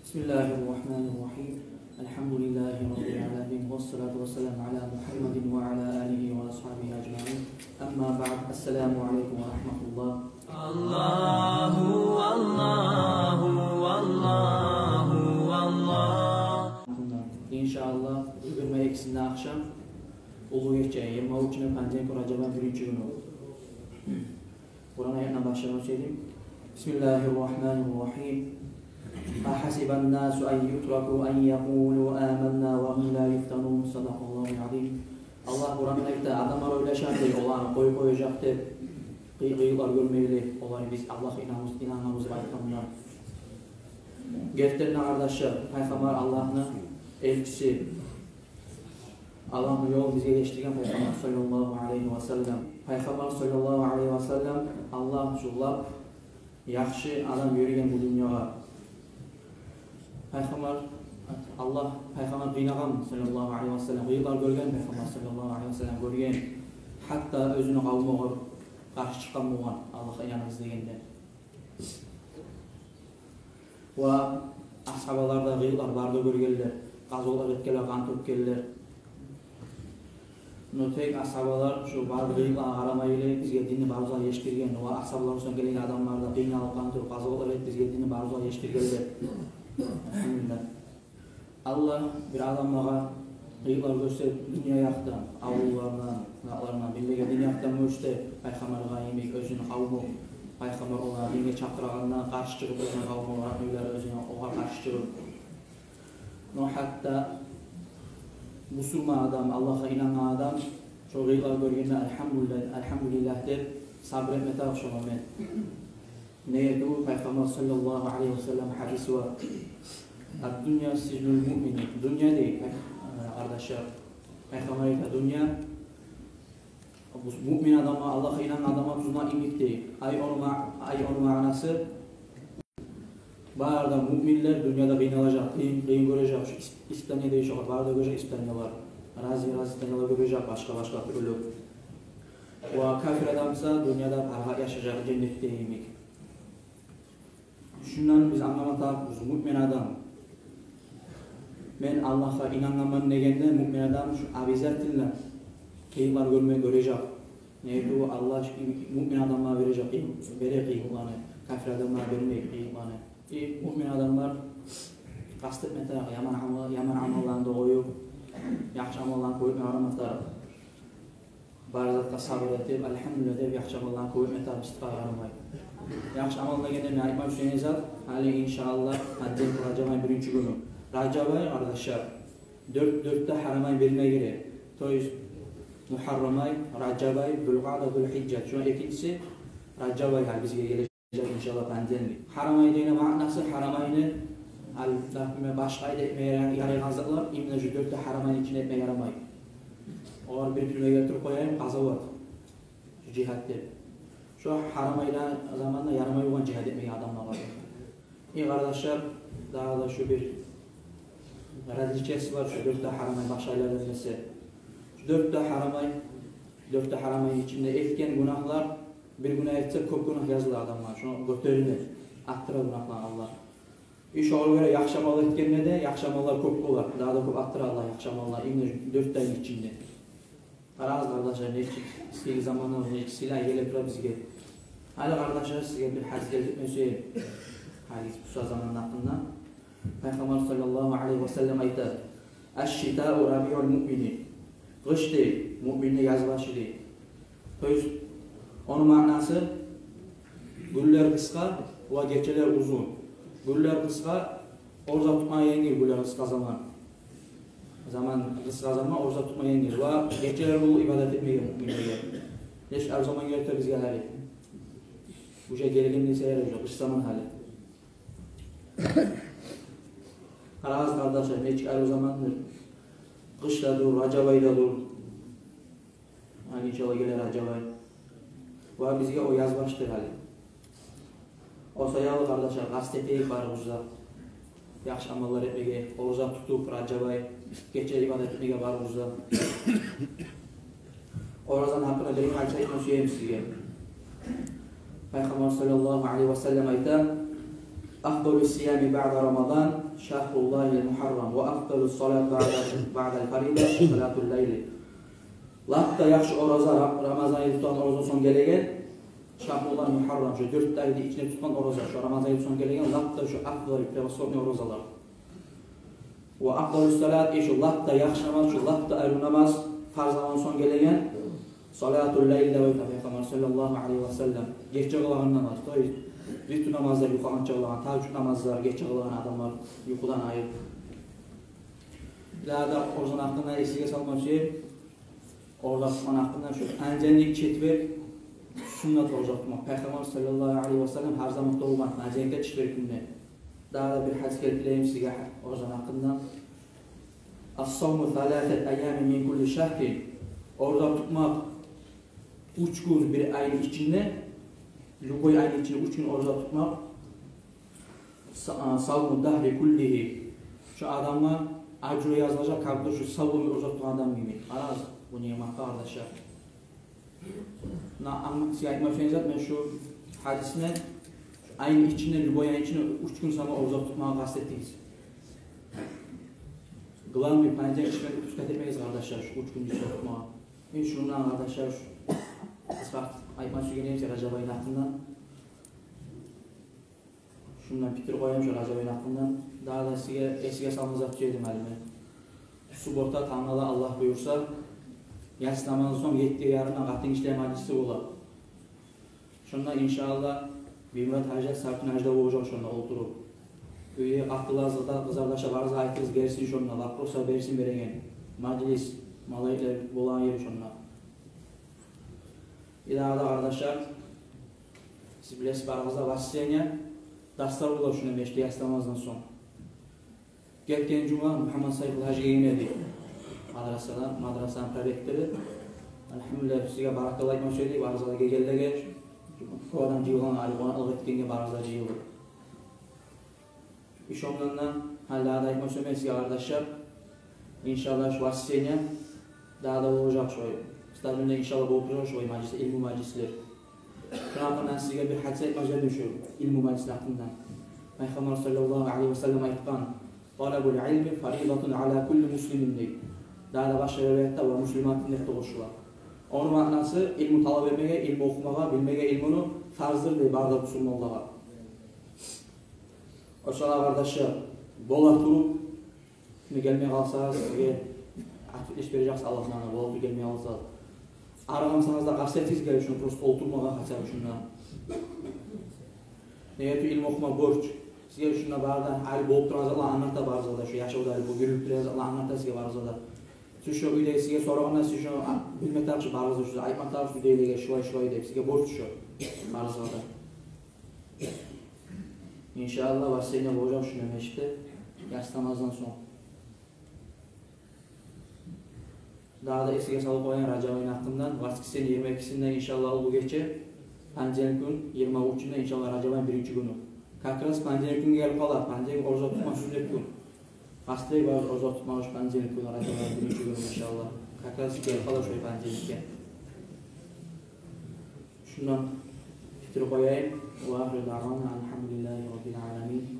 Bismillahirrahmanirrahim. Elhamdülillahi Rabbil alemin. Vessalatu vesselamu ala Muhammedin ve ala alihi ve ashabihi ecmaîn. Amma ba'd. Esselamu aleyküm ve rahmetullah. Allahu Allahu Allahu Allah. İnşallah bugün ve ikisinde akşam Ulu geçeceği 23 Pandemi Kuracaba birinci günü. Kur'an ayetine başlamak söyleyeyim. Bismillahirrahmanirrahim. أحسب الناس أن يتركوا أن يقولوا آمنا وهم لا يفتنون صدق الله العظيم. Allah Kur'an'da ayette adamlar öyle şartlı olan koyacaktı. Kıyılar görmeyeli olan biz Allah'a inanmamızı ayıkanlar. Gerçekten arkadaşlar Peygamber Allah'ın elçisi Allah'ın yolu bize geçtiği Peygamber sallallahu aleyhi ve sellem. Peygamber sallallahu aleyhi ve sellem Allah şullab yaxşı adam yürüyen bu dünyaya. Peygamber qiynagan sallallahu aleyhi ve sellem qiyıqlar görgen Peygamber sallallahu aleyhi ve sellem görgen hatta özünü qavmuğa qarşı çıkan bolgan Allah'a inanırız degende. Ve ashabalarda qiyıqlar barda görgenler, qazollar etkeler, qan tökkenler. Notek ashabalar şu bar qiyıqlar qaramaylı bizge dinni baruza yeştirgen ve ashabalar son gelen adamlarda qiynalıp qan töküp qazollar et bizge dinni baruza yeştirgenler. Alhamdulillah. Allah bir adamlara qiyıqlar gösterip dünya yaktan, avullarına, naqlarına, bilmege dünya yaktan müşte Peygamber'a yemek özünü qavmu Peygamber ona dinge çaqırağından qarşı çıkıp özünü qavmu olarak öyler özünü oğa qarşı çıkıp hatta Müslüman adam, Allah'a inanan adam şu qiyıqlar görgende elhamdülillah deb sabretmete akşamamen. Neydi bu? Peygamber sallallahu aleyhi ve sellem hadisi var. Dünya sicnul mümini. Dünya değil arkadaşlar. Peygamber ise dünya mümin adama, Allah'a inanan adama tuzuna imlik değil. Ay onun manası bağırda müminler dünyada kıyınalacak, kıyın görecek. İspanya değişik, bağırda görecek İspanyalar. Razi İspanyalar görecek başka türlü. O kafir adamsa dünyada parha yaşayacak, cennette yemek. Şundan biz anlamatak, mümin adam. Men Allah'a inanmaman degende mümin adam şu abizat dinle. Kıyıqlar görecek. Neydi o Allah mümin adamlara verecek, kıyıqlarını. Kafir adamlara vermeyecek kıyıqlarını. Mümin adamlar kastetmetek, yaman amallarında koyup, yaxşı amallarını koyup yaramatar. Barzatda sabır etip, elhamdülillah deyip yaxşı amallarını koyup metar istiqar yaramay. Yaxşı amalına gelen Naim Hüseyin Zat, hali inşallah Pandemi Kuracaba birinci günü. Racabay arkadaşlar, dörtte haramay birine göre. Toyuz Muharramay, Racabay, Zulqa'da, Zulhiccat. Şu an ikincisi Racabay hal bizge gelecek inşallah pandemi. Haramay deyine manası haramayını başka ayda etmeye yarayğanzıqlar, imle şu dörtte haramayın içine etmeye yaramay. Olar bir türlüne getirip koyayım, qazavat. Şu cihat deyip. Şu haramayla zamanla yaramay olan cihad etmeye adamlar var. İyi kardeşler, daha da şu bir radicesi var, şu dörtte haramay başaylar edilmesi. Şu dörtte haramay içinde etken günahlar, bir günah etse köp günah yazılı adamlar. Şunu götürünür, attıra günahlar Allah. İş oğlu göre yaxşı amal etkenine de yaxşı amallar köp olar. Daha da köp attıra Allah yaxşı amallar. İmle dörtte ayın içinde. Araz kardeşler, ne isteği zamanlar, ne silah gelip dura bizge. Hali kardeşler size bir hadis gelip söyleyeyim. Hadis bu zamanın hakkında. Peygamber sallallahu aleyhi ve sellem ayetler. Eş-şitâ'u rabi'ul mu'mini. Kış değil, müminle yaz başı değil. Onun manası güller kıska ve geceler uzun. Güller kıska, orza tutmaya yengil güller kıska zaman. Kıska zaman orza tutmaya yengil. Ve geceler ulu ibadet etmeye müminlere. Neş her zaman gelip bizge hali. Bu şey gerekli neyse yer olacak, kış zaman hali. Karaz kardeşler, neçik ay o zamandır. Kışla dur, Racabay'da dur. Hani inşallah gelir Racabay. Ve bizge o yaz baştır hali. O sayalı kardeşler, gazeteyik var uzak. Yaxşı amallar etmege, oruza tutup Racabay, geçer ibadet etmege var uzak. Orazan hakkında bir hadis ayetini söyleyeyim sizge. Peygamber sallallahu aleyhi ve sellem ayette Afdalus siyami ba'da Ramazan şahrullahil muharram ve afdalus salat ba'da'l farida salatul layl. Latta yaxşı oraza Ramazan ayı tutan oraza son gelegen şahrullah muharram şu 4 ayda içine tutan oraza şu Ramazan ayı son gelegen latta şu afdal prevasyon orazalar. Ve afdalus salat şu latta yaxşı namaz şu latta ayrı namaz farz namaz son gelegen salatul layl ve Peygamber sallallahu aleyhi ve sellem gece kılan namaz. Bütün namazlar yukarıdan çağılan, tahajjud namazlar geç çağılan adamlar yukarıdan ayır. Daha da orzan hakkında esige salmak şey, orada tutman hakkında şu encenlik çetver, sünnet orada tutmak. Peygamber sallallahu aleyhi ve sellem her zaman doğumak, encenlikte çetver günde. Daha da bir hadis kelbileyim size orzan hakkında. As-savmu thalâthet eyyâmin min kulli şehrin. Orada tutmak 3 gün bir ayın içinde, Lugoy ayın içinde 3 gün orada tutmak savmu dahri kullihi. Şu adamlar acı yazılacak kalpte şu savmu orada tutan adam gibi. Araz bu nimet kardeşler. Size aytmak için ben şu hadisine ayın içinde Lugoy ayın içinde 3 gün sonra orada tutmaya kastettiyiz. Gılan bir pencere içine dikkat etmeyiz kardeşler şu 3 gün içinde tutmaya. Ben şundan kardeşler aytmak için geleyim size Recep ayın hakkından. Şundan bitir koyayım şu Recep ayın hakkından. Daha da size eskiye salınızak tüyedim elime. Suborta Tanrı'da Allah buyursa yatsı namazı son 7'ye yarına katın işlem hadisi ola. Şundan inşallah Bimrat Hacet Sartın Hacda olacak şundan oturup. Üye akılazlıda kızardaşa varsa aytırız gersin şundan. Lakrosa versin beregen. Majlis malayla bolan yeri şundan. İlahada kardeşler, siz bilesiz baranızda vasiyene dersler olur şunu meşte yaslamazdan son. Geçen cuma Muhammed Sayful Hacı yayınladı. Madrasanın prorektörü. Elhamdülillah size barakallah etmek söyledik. Baranızda geldi geç. Bu adam cihlan alibana alıp ettiğinde baranızda cihlan. İş onlarından hallada etmek söylemek size kardeşler. İnşallah şu vasiyene daha da olacak şöyle. Stabilde inşallah oturacak şu meclis, ilmu meclisler. Şuna hakkında size bir hadise etmezler düşüyor, ilmu meclisler hakkından. Peygamber sallallahu aleyhi ve sellem aytkan, talabul ilmi faridatun ala kulli muslimin deyip. Daha da başka rivayette var, Müslümanın nefte koşular. Onun manası ilmu talep etmeye, ilmu okumağa, bilmeye ilmunu farzdır deyip barda Müslümanlığa. O şala kardeşler, dolar turup, şimdi gelmeye kalsanız size iş vereceksiniz Allah'ın dolar gelmeye kalsanız. Aragamsanız da gazetesiz gelir şunu, prost oturmağa kaçar şundan. Neyeti ilmi okuma borç. Size şuna barda hali bolup duranız Allah anlatta barzada şu yaşa odayı bu gülüp duranız Allah anlatta size barzada. Siz şu üyde size sorağında siz şunu bilmekler şu barzada şu aytmaklar şu üyde şuvay deyip size borç şu barzada. İnşallah vasiyene boğacağım şunu meşte yaslamazdan son. Daha da eskiye salıp koyan Recep ayın hakkından Vaskis'in 22'sinden inşallah bu gece Pancelik gün 23'ünde inşallah Recep ayın 1. günü. Kakras Pancelik gün gelip kalar. Pancelik orza tutma sünnet gün. Hastayı var orza tutma hoş Pancelik gün Recep ayın 1. günü inşallah. Kakras gelip kalar şöyle Pancelik'e. Şundan fitir koyayım. Ve ahir da'vana elhamdülillahi rabbil alemin.